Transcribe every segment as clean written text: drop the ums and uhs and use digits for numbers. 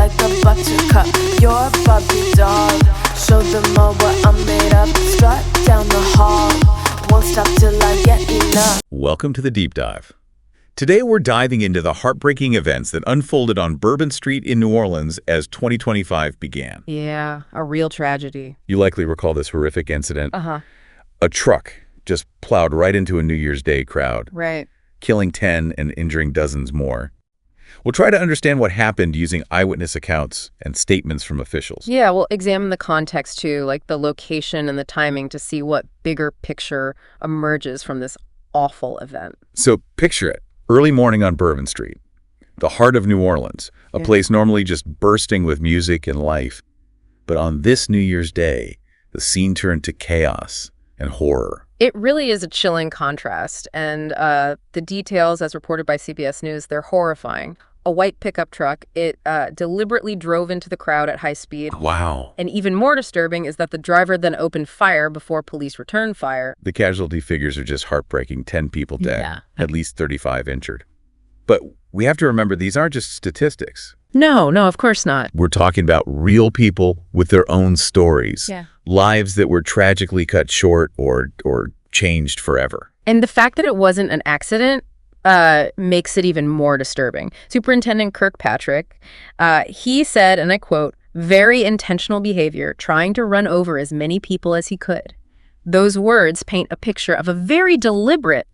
like a buttercup. You're a Barbie doll. Show them all what I'm made of. Strut down the hall. Won't stop till I get enough. Welcome to the Deep Dive. Today we're diving into the heartbreaking events that unfolded on Bourbon Street in New Orleans as 2025 began. Yeah, a real tragedy. You likely recall this horrific incident. Uh-huh. A truck just plowed right into a New Year's Day crowd, Right. killing 10 and injuring dozens more. We'll try to understand what happened using eyewitness accounts and statements from officials. Yeah, we'll examine the context too, like the location and the timing to see what bigger picture emerges from this awful event. So picture it. Early morning on Bourbon Street, the heart of New Orleans, a place normally just bursting with music and life. But on this New Year's Day, the scene turned to chaos and horror. It really is a chilling contrast, and the details, as reported by CBS News, they're horrifying. A white pickup truck, it deliberately drove into the crowd at high speed. Wow. And even more disturbing is that the driver then opened fire before police returned fire. The casualty figures are just heartbreaking. 10 people dead, Yeah. at least 35 injured. But we have to remember these aren't just statistics. No, of course not. We're talking about real people with their own stories. Yeah. Lives that were tragically cut short or changed forever. And the fact that it wasn't an accident makes it even more disturbing. Superintendent Kirkpatrick, he said, and I quote, "very intentional behavior, trying to run over as many people as he could." Those words paint a picture of a very deliberate,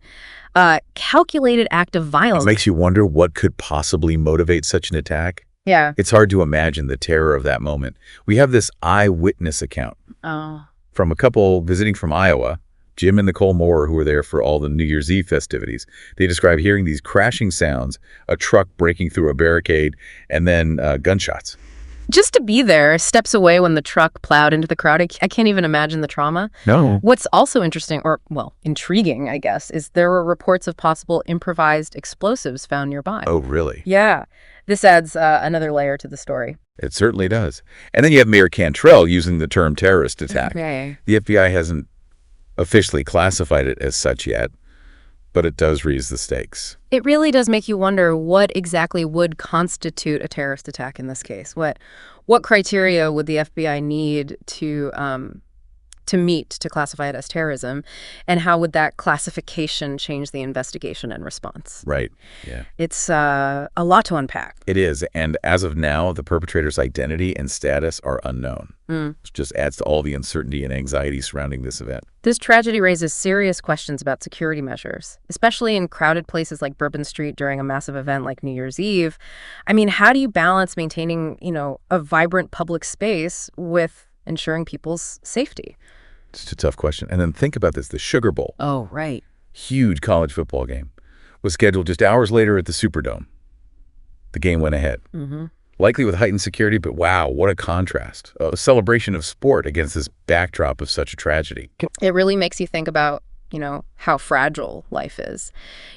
calculated act of violence. It makes you wonder what could possibly motivate such an attack. Yeah. It's hard to imagine the terror of that moment. We have this eyewitness account Oh. from a couple visiting from Iowa, Jim and Nicole Moore, who were there for all the New Year's Eve festivities. They describe hearing these crashing sounds, a truck breaking through a barricade, and then gunshots. Just to be there, steps away when the truck plowed into the crowd, I can't even imagine the trauma. No. What's also interesting, or, well, intriguing, I guess, is there were reports of possible improvised explosives found nearby. Oh, really? Yeah. This adds another layer to the story. It certainly does. And then you have Mayor Cantrell using the term terrorist attack. Okay. The FBI hasn't officially classified it as such yet, but it does raise the stakes. It really does make you wonder what exactly would constitute a terrorist attack in this case. What criteria would the FBI need to meet to classify it as terrorism, and how would that classification change the investigation and response? Right. Yeah. It's a lot to unpack. It is. And as of now, the perpetrator's identity and status are unknown. Which just adds to all the uncertainty and anxiety surrounding this event. This tragedy raises serious questions about security measures, especially in crowded places like Bourbon Street during a massive event like New Year's Eve. I mean, how do you balance maintaining, a vibrant public space with ensuring people's safety? It's a tough question. And then think about this. The Sugar Bowl, Oh, right. huge college football game, was scheduled just hours later at the Superdome. The game went ahead. Mm-hmm. Likely with heightened security, but wow, what a contrast. A celebration of sport against this backdrop of such a tragedy. It really makes you think about, how fragile life is.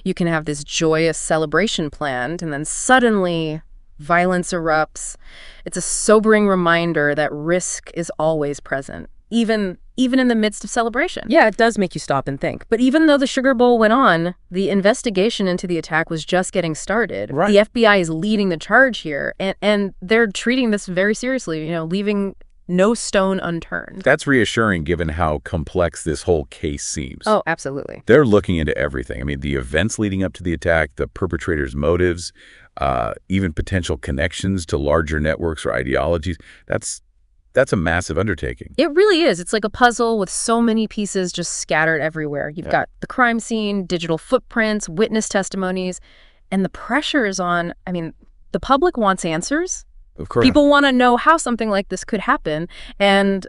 You can have this joyous celebration planned, and then suddenly violence erupts. It's a sobering reminder that risk is always present, even in the midst of celebration. Yeah, it does make you stop and think. But even though the Sugar Bowl went on, the investigation into the attack was just getting started. Right. The FBI is leading the charge here, and they're treating this very seriously, leaving no stone unturned. That's reassuring given how complex this whole case seems. Oh, absolutely. They're looking into everything. I mean, the events leading up to the attack, the perpetrator's motives, even potential connections to larger networks or ideologies. That's a massive undertaking. It really is. It's like a puzzle with so many pieces just scattered everywhere. You've got the crime scene, digital footprints, witness testimonies, and the pressure is on. I mean, the public wants answers. Of course. People want to know how something like this could happen, and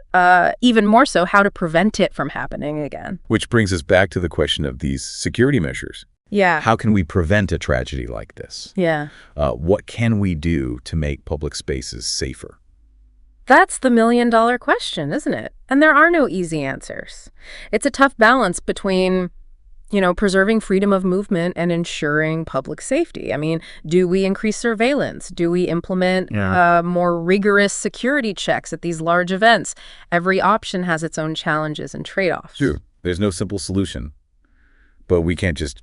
even more so, how to prevent it from happening again. Which brings us back to the question of these security measures. Yeah. How can we prevent a tragedy like this? Yeah. What can we do to make public spaces safer? That's the million-dollar question, isn't it? And there are no easy answers. It's a tough balance between, preserving freedom of movement and ensuring public safety. I mean, do we increase surveillance? Do we implement more rigorous security checks at these large events? Every option has its own challenges and trade-offs. Sure. There's no simple solution, but we can't just,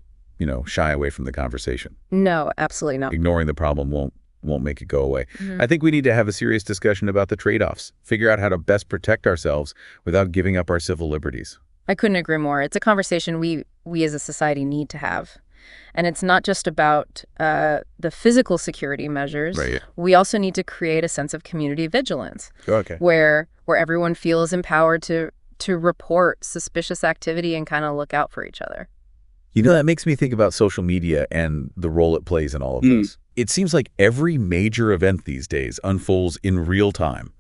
shy away from the conversation. No, absolutely not. Ignoring the problem won't won't make it go away. I think we need to have a serious discussion about the trade-offs, figure out how to best protect ourselves without giving up our civil liberties. I couldn't agree more. It's a conversation we as a society need to have. And it's not just about the physical security measures. Right. We also need to create a sense of community vigilance Okay. where everyone feels empowered to report suspicious activity and kind of look out for each other. You know, that makes me think about social media and the role it plays in all of this. It seems like every major event these days unfolds in real time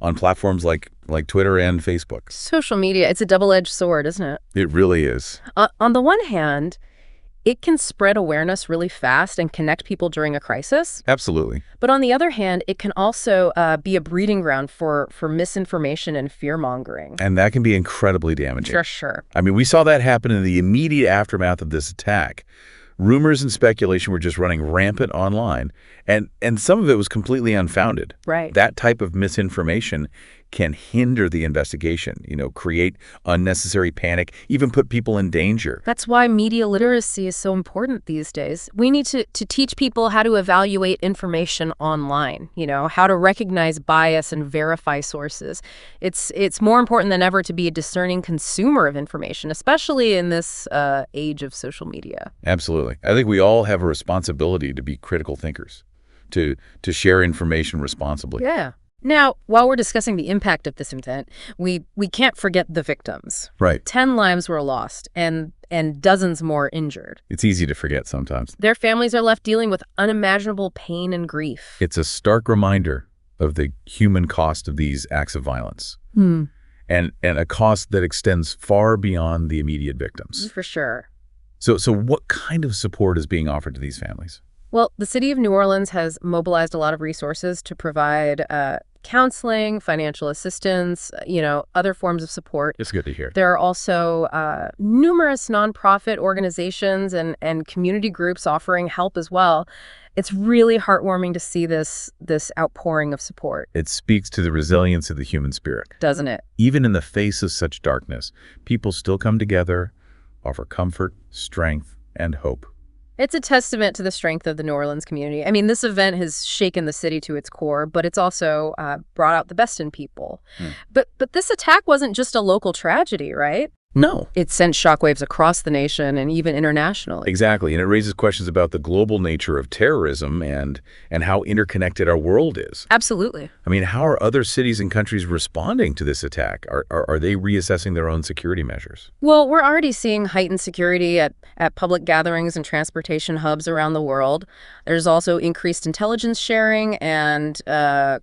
on platforms like Twitter and Facebook. Social media, it's a double-edged sword, isn't it? It really is. On the one hand, it can spread awareness really fast and connect people during a crisis. Absolutely. But on the other hand, it can also be a breeding ground for misinformation and fear-mongering. And that can be incredibly damaging. For sure. I mean, we saw that happen in the immediate aftermath of this attack. Rumors and speculation were just running rampant online, and some of it was completely unfounded. Right. That type of misinformation can hinder the investigation, create unnecessary panic, even put people in danger. That's why media literacy is so important these days. We need to teach people how to evaluate information online, how to recognize bias and verify sources. It's more important than ever to be a discerning consumer of information, especially in this age of social media. Absolutely. I think we all have a responsibility to be critical thinkers, to share information responsibly. Yeah. Now, while we're discussing the impact of this event, we can't forget the victims. Right. 10 lives were lost and dozens more injured. It's easy to forget sometimes. Their families are left dealing with unimaginable pain and grief. It's a stark reminder of the human cost of these acts of violence. And a cost that extends far beyond the immediate victims. For sure. So what kind of support is being offered to these families? Well, the city of New Orleans has mobilized a lot of resources to provide counseling, financial assistance, other forms of support. It's good to hear. There are also numerous nonprofit organizations and community groups offering help as well. It's really heartwarming to see this outpouring of support. It speaks to the resilience of the human spirit. Doesn't it? Even in the face of such darkness, people still come together, offer comfort, strength, and hope. It's a testament to the strength of the New Orleans community. I mean, this event has shaken the city to its core, but it's also brought out the best in people. But this attack wasn't just a local tragedy, right? No. It sent shockwaves across the nation and even internationally. Exactly, and it raises questions about the global nature of terrorism and how interconnected our world is. Absolutely. I mean, how are other cities and countries responding to this attack? Are they reassessing their own security measures? Well, we're already seeing heightened security at public gatherings and transportation hubs around the world. There's also increased intelligence sharing and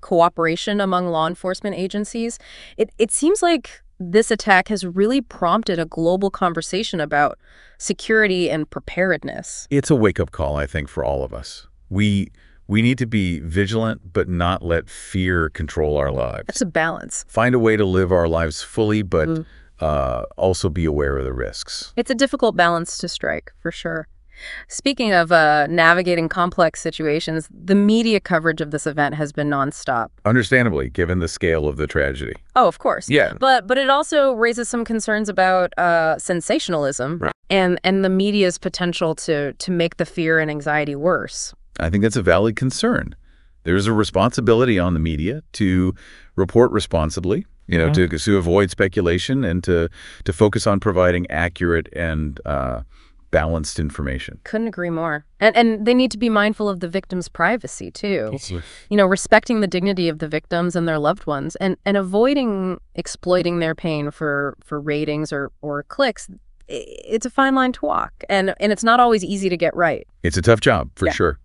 cooperation among law enforcement agencies. It seems like this attack has really prompted a global conversation about security and preparedness. It's a wake-up call, I think, for all of us. We need to be vigilant, but not let fear control our lives. That's a balance. Find a way to live our lives fully, but also be aware of the risks. It's a difficult balance to strike, for sure. Speaking of navigating complex situations, the media coverage of this event has been nonstop. Understandably, given the scale of the tragedy. Oh, of course. Yeah. But it also raises some concerns about sensationalism and the media's potential to make the fear and anxiety worse. I think that's a valid concern. There's a responsibility on the media to report responsibly, to avoid speculation and to focus on providing accurate and balanced information. Couldn't agree more. And they need to be mindful of the victims' privacy, too. Respecting the dignity of the victims and their loved ones and avoiding exploiting their pain for ratings or clicks. It's a fine line to walk. And it's not always easy to get right. It's a tough job, for sure.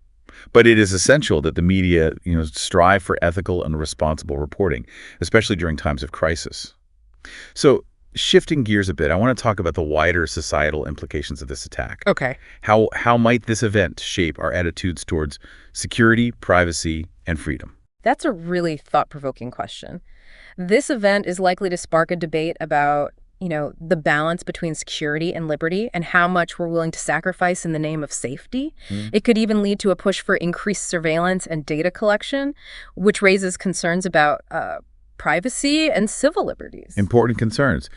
But it is essential that the media, strive for ethical and responsible reporting, especially during times of crisis. So, shifting gears a bit, I want to talk about the wider societal implications of this attack. Okay. How might this event shape our attitudes towards security, privacy, and freedom? That's a really thought-provoking question. This event is likely to spark a debate about, the balance between security and liberty and how much we're willing to sacrifice in the name of safety. It could even lead to a push for increased surveillance and data collection, which raises concerns about privacy and civil liberties. Important concerns.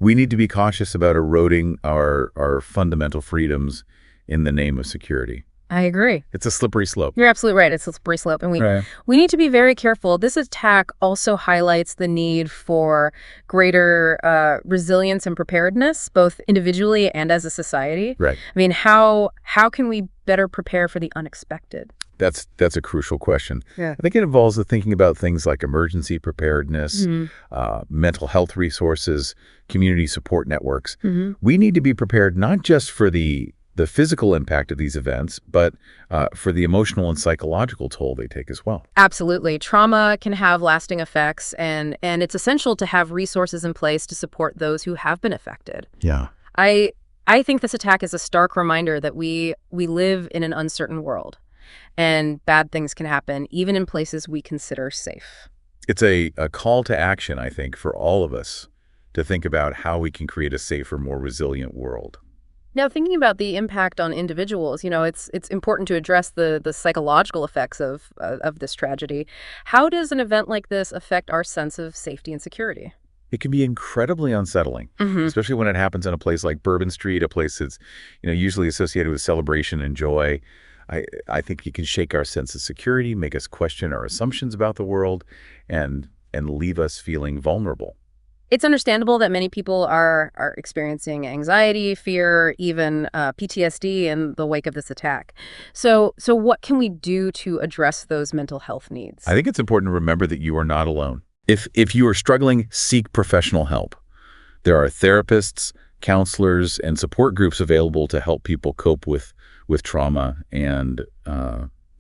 We need to be cautious about eroding our fundamental freedoms in the name of security. I agree. It's a slippery slope. You're absolutely right. It's a slippery slope. And Right. we need to be very careful. This attack also highlights the need for greater resilience and preparedness, both individually and as a society. Right. I mean, how can we better prepare for the unexpected? That's a crucial question. Yeah. I think it involves the thinking about things like emergency preparedness, Mm-hmm. mental health resources, community support networks. Mm-hmm. We need to be prepared not just for the physical impact of these events, but for the emotional and psychological toll they take as well. Absolutely. Trauma can have lasting effects, and it's essential to have resources in place to support those who have been affected. Yeah. I think this attack is a stark reminder that we live in an uncertain world, and bad things can happen even in places we consider safe. It's a call to action, I think, for all of us to think about how we can create a safer, more resilient world. Now, thinking about the impact on individuals, it's important to address the psychological effects of this tragedy. How does an event like this affect our sense of safety and security? It can be incredibly unsettling, especially when it happens in a place like Bourbon Street, a place that's, usually associated with celebration and joy. I think it can shake our sense of security, make us question our assumptions about the world, and leave us feeling vulnerable. It's understandable that many people are experiencing anxiety, fear, even PTSD in the wake of this attack. So what can we do to address those mental health needs? I think it's important to remember that you are not alone. If you are struggling, seek professional help. There are therapists, counselors, and support groups available to help people cope with trauma and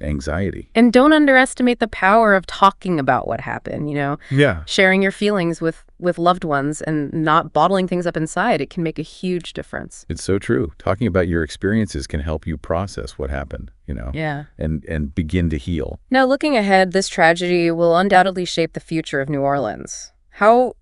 anxiety. And don't underestimate the power of talking about what happened, Yeah. sharing your feelings with loved ones and not bottling things up inside. It can make a huge difference. It's so true. Talking about your experiences can help you process what happened, Yeah. and begin to heal. Now, looking ahead, this tragedy will undoubtedly shape the future of New Orleans. How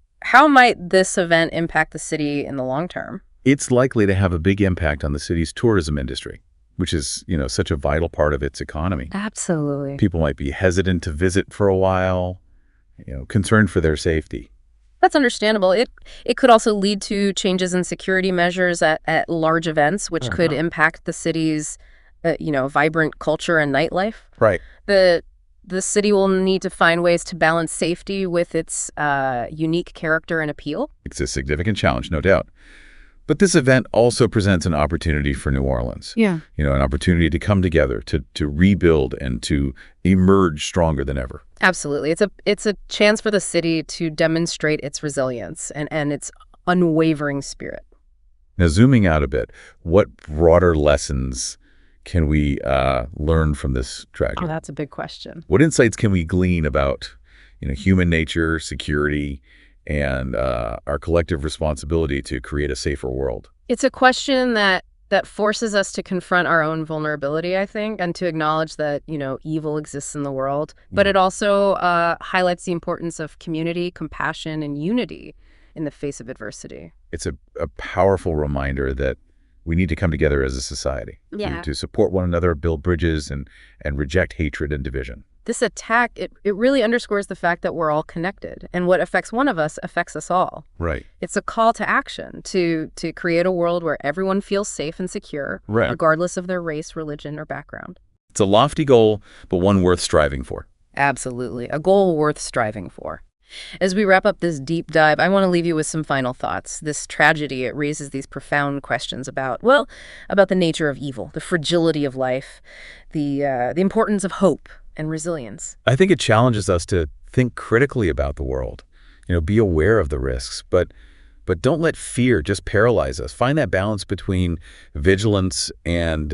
might this event impact the city in the long term? It's likely to have a big impact on the city's tourism industry, which is, such a vital part of its economy. Absolutely. People might be hesitant to visit for a while, concerned for their safety. That's understandable. It could also lead to changes in security measures at large events, which could impact the city's, vibrant culture and nightlife. Right. The city will need to find ways to balance safety with its unique character and appeal. It's a significant challenge, no doubt. But this event also presents an opportunity for New Orleans. Yeah. An opportunity to come together, to rebuild, and to emerge stronger than ever. Absolutely. It's a chance for the city to demonstrate its resilience and its unwavering spirit. Now, zooming out a bit, what broader lessons can we learn from this tragedy? Oh, that's a big question. What insights can we glean about, human nature, security, and our collective responsibility to create a safer world? It's a question that forces us to confront our own vulnerability, I think, and to acknowledge that, evil exists in the world. But it also highlights the importance of community, compassion, and unity in the face of adversity. It's a powerful reminder that we need to come together as a society to support one another, build bridges, and reject hatred and division. This attack, it really underscores the fact that we're all connected, and what affects one of us affects us all. Right. It's a call to action to create a world where everyone feels safe and secure, Right. regardless of their race, religion, or background. It's a lofty goal, but one worth striving for. Absolutely. A goal worth striving for. As we wrap up this deep dive, I want to leave you with some final thoughts. This tragedy, it raises these profound questions about the nature of evil, the fragility of life, the importance of hope and resilience. I think it challenges us to think critically about the world, be aware of the risks, but don't let fear just paralyze us. Find that balance between vigilance and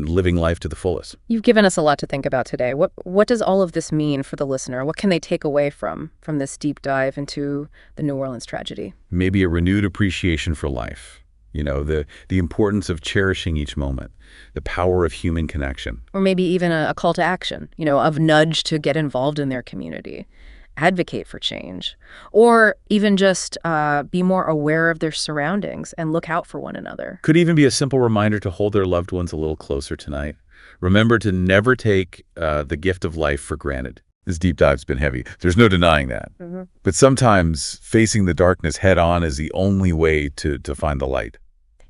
living life to the fullest. You've given us a lot to think about today. What does all of this mean for the listener? What can they take away from this deep dive into the New Orleans tragedy? Maybe a renewed appreciation for life, the importance of cherishing each moment, the power of human connection. Or maybe even a call to action, of nudge to get involved in their community, advocate for change, or even just be more aware of their surroundings and look out for one another. Could even be a simple reminder to hold their loved ones a little closer tonight. Remember to never take the gift of life for granted. This deep dive's been heavy. There's no denying that. Mm-hmm. But sometimes facing the darkness head on is the only way to find the light.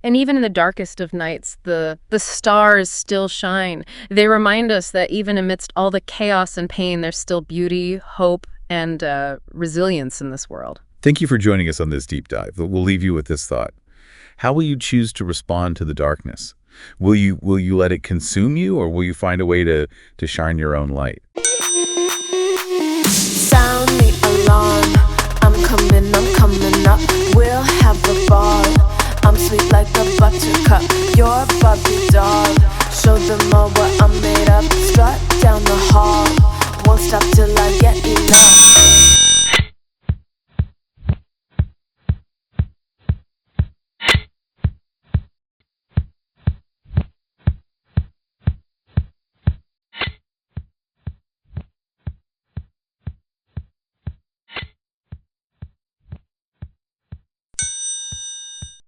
And even in the darkest of nights, the stars still shine. They remind us that even amidst all the chaos and pain, there's still beauty, hope, and resilience in this world. Thank you for joining us on this deep dive. We'll leave you with this thought. How will you choose to respond to the darkness? Will you let it consume you, or will you find a way to shine your own light? Sound the alarm. I'm coming up. We'll have a ball. I'm sweet like a buttercup. You're Barbie doll. Show them all what I'm made of. Strut down the hall. Won't stop till I get enough.